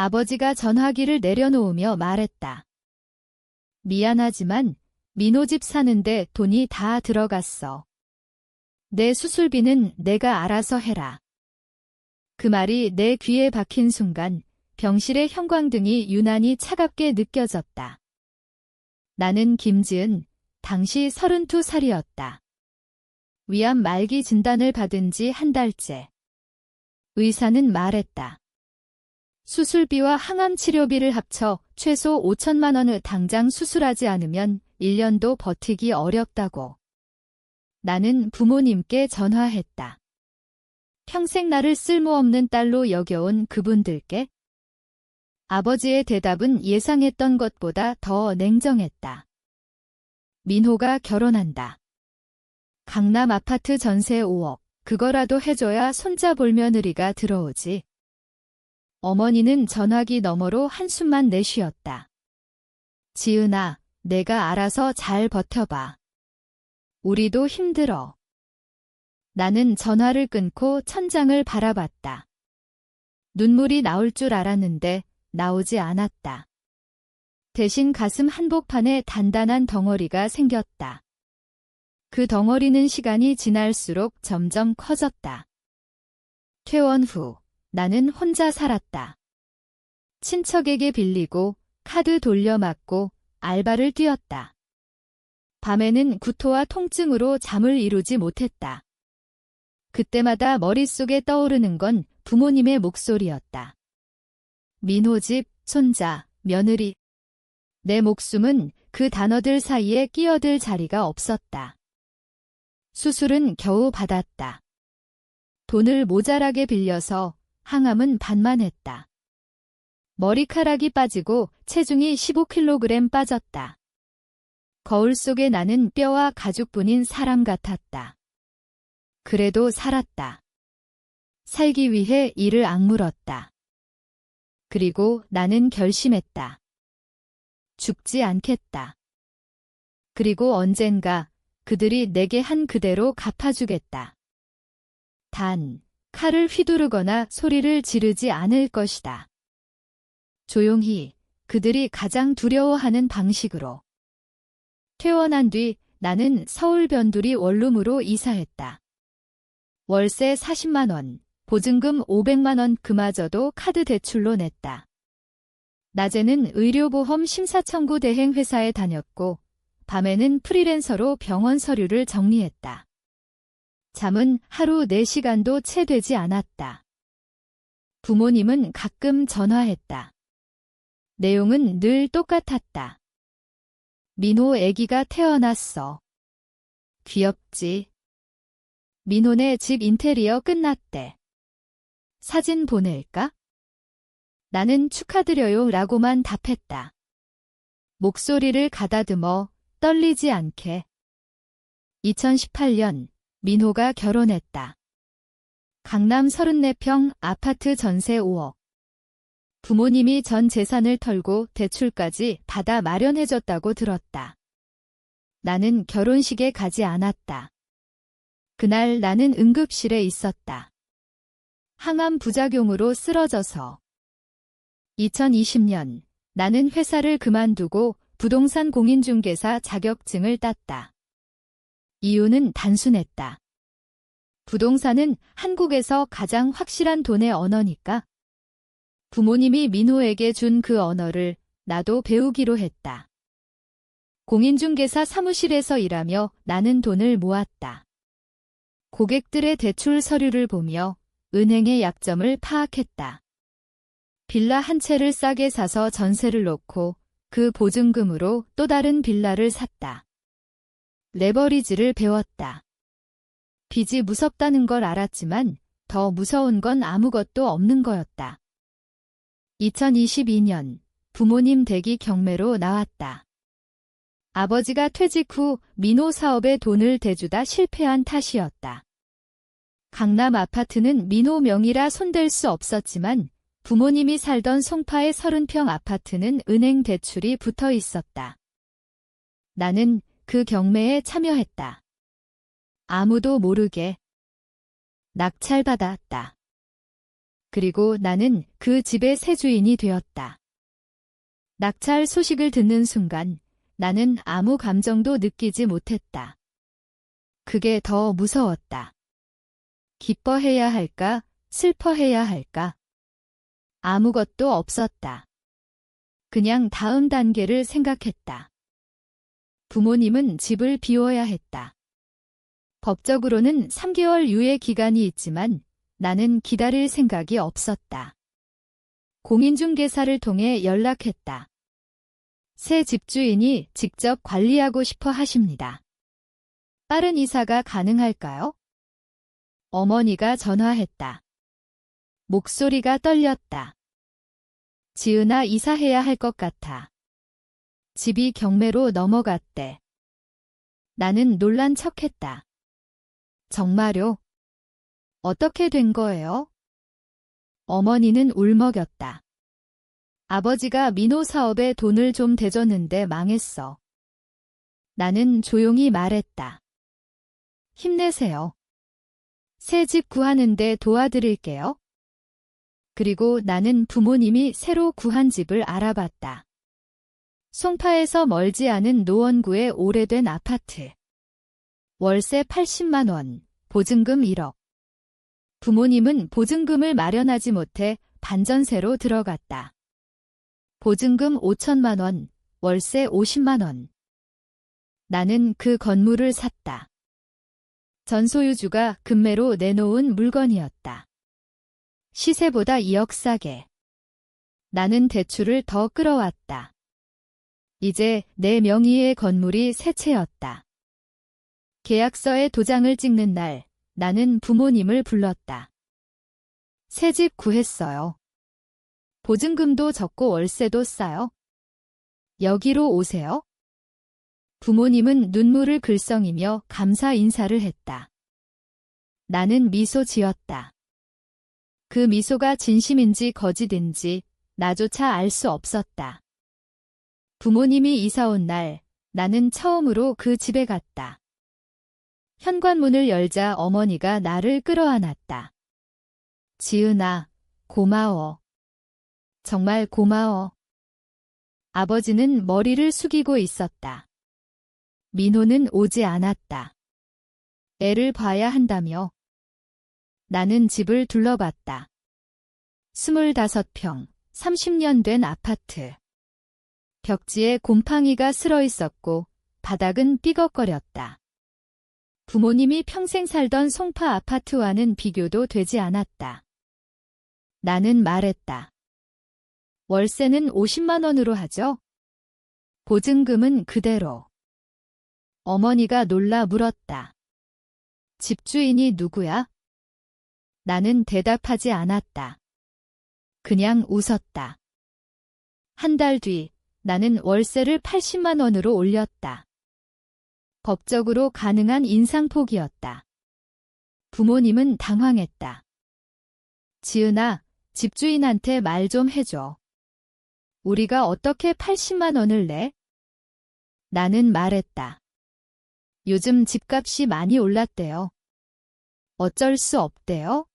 아버지가 전화기를 내려놓으며 말했다. 미안하지만 민호 집 사는데 돈이 다 들어갔어. 내 수술비는 내가 알아서 해라. 그 말이 내 귀에 박힌 순간 병실의 형광등이 유난히 차갑게 느껴졌다. 나는 김지은, 당시 32살이었다. 위암 말기 진단을 받은 지 한 달째. 의사는 말했다. 수술비와 항암 치료비를 합쳐 최소 5천만 원을 당장 수술하지 않으면 1년도 버티기 어렵다고. 나는 부모님께 전화했다. 평생 나를 쓸모없는 딸로 여겨온 그분들께. 아버지의 대답은 예상했던 것보다 더 냉정했다. 민호가 결혼한다. 강남 아파트 전세 5억, 그거라도 해줘야 손자볼 며느리가 들어오지. 어머니는 전화기 너머로 한숨만 내쉬었다. 지은아, 내가 알아서 잘 버텨봐. 우리도 힘들어. 나는 전화를 끊고 천장을 바라봤다. 눈물이 나올 줄 알았는데 나오지 않았다. 대신 가슴 한복판에 단단한 덩어리가 생겼다. 그 덩어리는 시간이 지날수록 점점 커졌다. 퇴원 후 나는 혼자 살았다. 친척에게 빌리고 카드 돌려막고 알바를 뛰었다. 밤에는 구토와 통증으로 잠을 이루지 못했다. 그때마다 머릿속에 떠오르는 건 부모님의 목소리였다. 민호 집, 손자, 며느리. 내 목숨은 그 단어들 사이에 끼어들 자리가 없었다. 수술은 겨우 받았다. 돈을 모자라게 빌려서 항암은 반만 했다. 머리카락이 빠지고 체중이 15kg 빠졌다. 거울 속에 나는 뼈와 가죽뿐인 사람 같았다. 그래도 살았다. 살기 위해 이를 악물었다. 그리고 나는 결심했다. 죽지 않겠다. 그리고 언젠가 그들이 내게 한 그대로 갚아주겠다. 단, 칼을 휘두르거나 소리를 지르지 않을 것이다. 조용히, 그들이 가장 두려워하는 방식으로. 퇴원한 뒤 나는 서울 변두리 원룸으로 이사했다. 월세 40만 원, 보증금 500만 원 그마저도 카드 대출로 냈다. 낮에는 의료보험 심사청구 대행 회사에 다녔고 밤에는 프리랜서로 병원 서류를 정리했다. 잠은 하루 4시간도 채 되지 않았다. 부모님은 가끔 전화했다. 내용은 늘 똑같았다. 민호 애기가 태어났어. 귀엽지? 민호네 집 인테리어 끝났대. 사진 보낼까? 나는 축하드려요 라고만 답했다. 목소리를 가다듬어 떨리지 않게. 2018년 민호가 결혼했다. 강남 34평 아파트 전세 5억. 부모님이 전 재산을 털고 대출까지 받아 마련해줬다고 들었다. 나는 결혼식에 가지 않았다. 그날 나는 응급실에 있었다. 항암 부작용으로 쓰러져서. 2020년 나는 회사를 그만두고 부동산 공인중개사 자격증을 땄다. 이유는 단순했다. 부동산은 한국에서 가장 확실한 돈의 언어니까. 부모님이 민호에게 준 그 언어를 나도 배우기로 했다. 공인중개사 사무실에서 일하며 나는 돈을 모았다. 고객들의 대출 서류를 보며 은행의 약점을 파악했다. 빌라 한 채를 싸게 사서 전세를 놓고 그 보증금으로 또 다른 빌라를 샀다. 레버리지를 배웠다. 빚이 무섭다는 걸 알았지만 더 무서운 건 아무것도 없는 거였다. 2022년 부모님 댁이 경매로 나왔다. 아버지가 퇴직 후 민호 사업에 돈을 대주다 실패한 탓이었다. 강남 아파트는 민호 명의라 손댈 수 없었지만 부모님이 살던 송파의 30평 아파트는 은행 대출이 붙어 있었다. 나는 그 경매에 참여했다. 아무도 모르게 낙찰받았다. 그리고 나는 그 집의 새 주인이 되었다. 낙찰 소식을 듣는 순간 나는 아무 감정도 느끼지 못했다. 그게 더 무서웠다. 기뻐해야 할까, 슬퍼해야 할까? 아무것도 없었다. 그냥 다음 단계를 생각했다. 부모님은 집을 비워야 했다. 법적으로는 3개월 유예 기간이 있지만 나는 기다릴 생각이 없었다. 공인중개사를 통해 연락했다. 새 집주인이 직접 관리하고 싶어 하십니다. 빠른 이사가 가능할까요? 어머니가 전화했다. 목소리가 떨렸다. 지은아, 이사해야 할 것 같아. 집이 경매로 넘어갔대. 나는 놀란 척했다. 정말요? 어떻게 된 거예요? 어머니는 울먹였다. 아버지가 민호 사업에 돈을 좀 대줬는데 망했어. 나는 조용히 말했다. 힘내세요. 새 집 구하는데 도와드릴게요. 그리고 나는 부모님이 새로 구한 집을 알아봤다. 송파에서 멀지 않은 노원구의 오래된 아파트. 월세 80만 원, 보증금 1억. 부모님은 보증금을 마련하지 못해 반전세로 들어갔다. 보증금 5천만 원, 월세 50만 원. 나는 그 건물을 샀다. 전소유주가 급매로 내놓은 물건이었다. 시세보다 2억 싸게. 나는 대출을 더 끌어왔다. 이제 내 명의의 건물이 새 채였다. 계약서에 도장을 찍는 날, 나는 부모님을 불렀다. 새 집 구했어요. 보증금도 적고 월세도 싸요. 여기로 오세요. 부모님은 눈물을 글썽이며 감사 인사를 했다. 나는 미소 지었다. 그 미소가 진심인지 거짓인지 나조차 알 수 없었다. 부모님이 이사 온 날, 나는 처음으로 그 집에 갔다. 현관문을 열자 어머니가 나를 끌어안았다. 지은아, 고마워. 정말 고마워. 아버지는 머리를 숙이고 있었다. 민호는 오지 않았다. 애를 봐야 한다며. 나는 집을 둘러봤다. 25평, 30년 된 아파트. 벽지에 곰팡이가 슬어 있었고 바닥은 삐걱거렸다. 부모님이 평생 살던 송파 아파트와는 비교도 되지 않았다. 나는 말했다. 월세는 50만 원으로 하죠? 보증금은 그대로. 어머니가 놀라 물었다. 집주인이 누구야? 나는 대답하지 않았다. 그냥 웃었다. 한 달 뒤, 나는 월세를 80만 원으로 올렸다. 법적으로 가능한 인상폭이었다. 부모님은 당황했다. 지은아, 집주인한테 말 좀 해줘. 우리가 어떻게 80만 원을 내? 나는 말했다. 요즘 집값이 많이 올랐대요. 어쩔 수 없대요.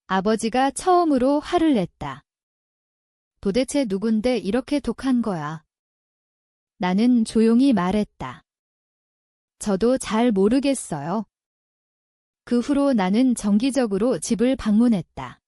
아버지가 처음으로 화를 냈다. 도대체 누군데 이렇게 독한 거야? 나는 조용히 말했다. 저도 잘 모르겠어요. 그 후로 나는 정기적으로 집을 방문했다.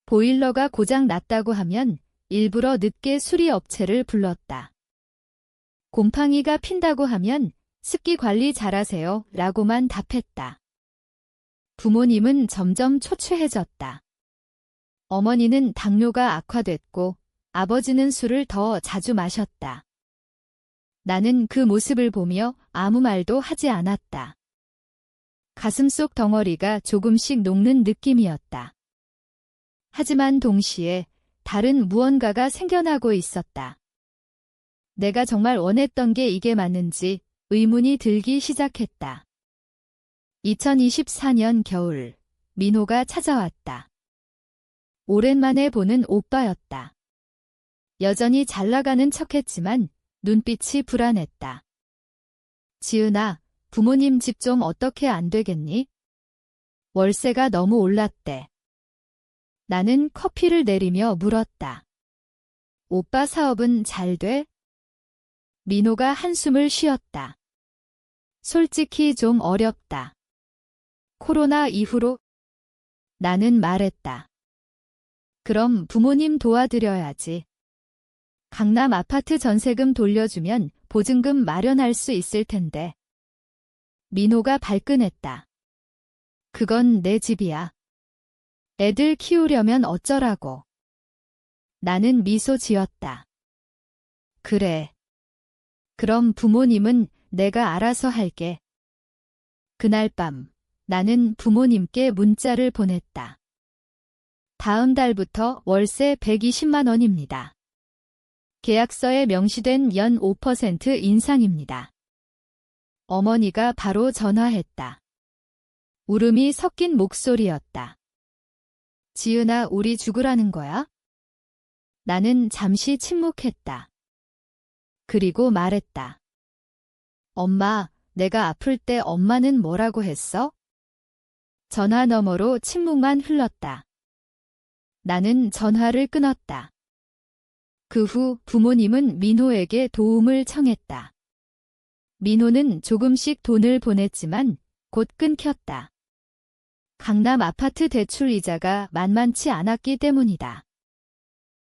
보일러가 고장 났다고 하면 일부러 늦게 수리업체를 불렀다. 곰팡이가 핀다고 하면 습기 관리 잘하세요 라고만 답했다. 부모님은 점점 초췌해졌다. 어머니는 당뇨가 악화됐고 아버지는 술을 더 자주 마셨다. 나는 그 모습을 보며 아무 말도 하지 않았다. 가슴속 덩어리가 조금씩 녹는 느낌이었다. 하지만 동시에 다른 무언가가 생겨나고 있었다. 내가 정말 원했던 게 이게 맞는지 의문이 들기 시작했다. 2024년 겨울, 민호가 찾아왔다. 오랜만에 보는 오빠였다. 여전히 잘 나가는 척했지만 눈빛이 불안했다. 지은아, 부모님 집 좀 어떻게 안 되겠니? 월세가 너무 올랐대. 나는 커피를 내리며 물었다. 오빠 사업은 잘 돼? 민호가 한숨을 쉬었다. 솔직히 좀 어렵다. 코로나 이후로 나는 말했다. 그럼 부모님 도와드려야지. 강남 아파트 전세금 돌려주면 보증금 마련할 수 있을 텐데. 민호가 발끈했다. 그건 내 집이야. 애들 키우려면 어쩌라고. 나는 미소 지었다. 그래. 그럼 부모님은 내가 알아서 할게. 그날 밤 나는 부모님께 문자를 보냈다. 다음 달부터 월세 120만 원입니다. 계약서에 명시된 연 5% 인상입니다. 어머니가 바로 전화했다. 울음이 섞인 목소리였다. 지은아, 우리 죽으라는 거야? 나는 잠시 침묵했다. 그리고 말했다. 엄마, 내가 아플 때 엄마는 뭐라고 했어? 전화 너머로 침묵만 흘렀다. 나는 전화를 끊었다. 그 후 부모님은 민호에게 도움을 청했다. 민호는 조금씩 돈을 보냈지만 곧 끊겼다. 강남 아파트 대출 이자가 만만치 않았기 때문이다.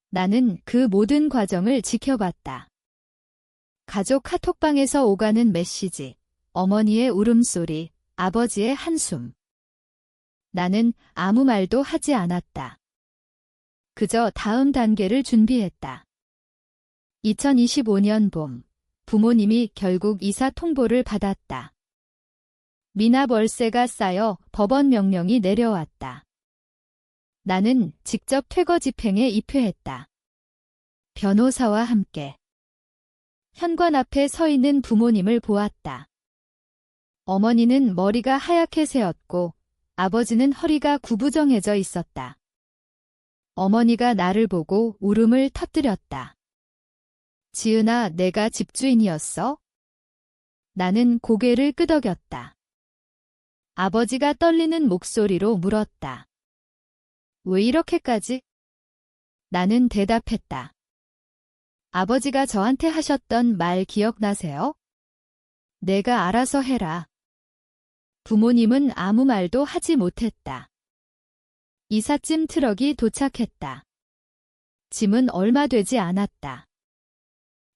나는 그 모든 과정을 지켜봤다. 가족 카톡방에서 오가는 메시지, 어머니의 울음소리, 아버지의 한숨. 나는 아무 말도 하지 않았다. 그저 다음 단계를 준비했다. 2025년 봄, 부모님이 결국 이사 통보를 받았다. 미납 월세가 쌓여 법원 명령이 내려왔다. 나는 직접 퇴거 집행에 입회했다. 변호사와 함께. 현관 앞에 서 있는 부모님을 보았다. 어머니는 머리가 하얗게 새었고 아버지는 허리가 구부정해져 있었다. 어머니가 나를 보고 울음을 터뜨렸다. 지은아, 내가 집주인이었어? 나는 고개를 끄덕였다. 아버지가 떨리는 목소리로 물었다. 왜 이렇게까지? 나는 대답했다. 아버지가 저한테 하셨던 말 기억나세요? 내가 알아서 해라. 부모님은 아무 말도 하지 못했다. 이삿짐 트럭이 도착했다. 짐은 얼마 되지 않았다.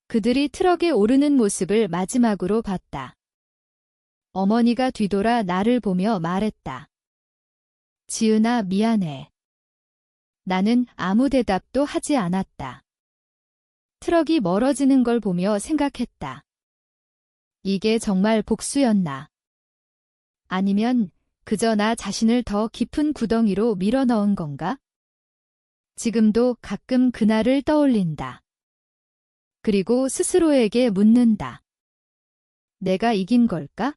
그들이 트럭에 오르는 모습을 마지막으로 봤다. 어머니가 뒤돌아 나를 보며 말했다. 지은아, 미안해. 나는 아무 대답도 하지 않았다. 트럭이 멀어지는 걸 보며 생각했다. 이게 정말 복수였나? 아니면 그저 나 자신을 더 깊은 구덩이로 밀어넣은 건가? 지금도 가끔 그날을 떠올린다. 그리고 스스로에게 묻는다. 내가 이긴 걸까?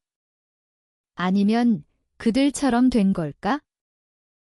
아니면 그들처럼 된 걸까?